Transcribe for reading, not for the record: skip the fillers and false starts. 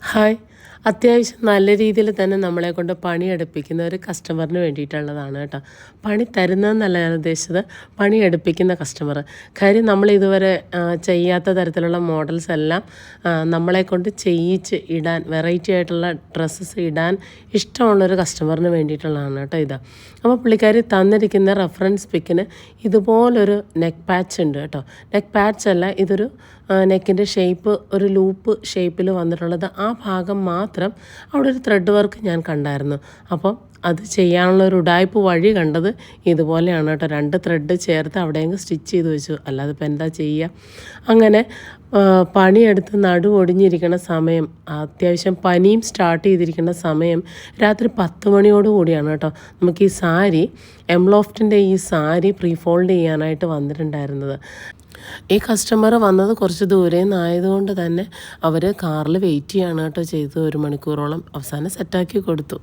Hi. അത്യാവശ്യം നല്ല രീതിയിൽ തന്നെ നമ്മളെക്കൊണ്ട് പണിയെടുപ്പിക്കുന്ന ഒരു കസ്റ്റമറിന് വേണ്ടിയിട്ടുള്ളതാണ് കേട്ടോ. പണി തരുന്നതെന്നല്ല ഞാൻ ഉദ്ദേശിച്ചത്, പണിയെടുപ്പിക്കുന്ന കസ്റ്റമർ. കാര്യം നമ്മളിതുവരെ ചെയ്യാത്ത തരത്തിലുള്ള മോഡൽസ് എല്ലാം നമ്മളെക്കൊണ്ട് ചെയ്യിച്ച് ഇടാൻ, വെറൈറ്റി ആയിട്ടുള്ള ഡ്രസ്സസ് ഇടാൻ ഇഷ്ടമുള്ളൊരു കസ്റ്റമറിന് വേണ്ടിയിട്ടുള്ളതാണ് കേട്ടോ ഇത്. അപ്പോൾ പുള്ളിക്കാരി തന്നിരിക്കുന്ന റെഫറൻസ് പിക്കിന് ഇതുപോലൊരു നെക്ക് പാച്ച് ഉണ്ട് കേട്ടോ. നെക്ക് പാച്ച് അല്ല, ഇതൊരു നെക്കിൻ്റെ ഷേപ്പ് ഒരു ലൂപ്പ് ഷേപ്പിൽ വന്നിട്ടുള്ളത്. ആ ഭാഗം മാത്രം അവിടെ ഒരു ത്രെഡ് വർക്ക് ഞാൻ കണ്ടായിരുന്നു. അപ്പം അത് ചെയ്യാനുള്ള ഒരു ഉഡായിപ്പ് വഴി കണ്ടത് ഇതുപോലെയാണ് കേട്ടോ. 2 ത്രെഡ് ചേർത്ത് അവിടെയെങ്കിലും സ്റ്റിച്ച് ചെയ്ത് വെച്ചു. അല്ലാതെ ഇപ്പം എന്താ ചെയ്യുക. അങ്ങനെ പണിയെടുത്ത് ഒടിഞ്ഞിരിക്കുന്ന സമയം, അത്യാവശ്യം പനിയും സ്റ്റാർട്ട് ചെയ്തിരിക്കുന്ന സമയം രാത്രി 10 മണിയോട് കൂടിയാണ് കേട്ടോ നമുക്ക് ഈ സാരി, എംലോഫ്റ്റിൻ്റെ ഈ സാരി പ്രീഫോൾഡ് ചെയ്യാനായിട്ട് വന്നിട്ടുണ്ടായിരുന്നത്. ഈ കസ്റ്റമർ വന്നത് കുറച്ച് ദൂരെ നിന്നായതുകൊണ്ട് തന്നെ അവർ കാറിൽ വെയിറ്റ് ചെയ്യാണ് കേട്ടോ ചെയ്തത്. 1 മണിക്കൂറോളം. അവസാനം സെറ്റാക്കി കൊടുത്തു.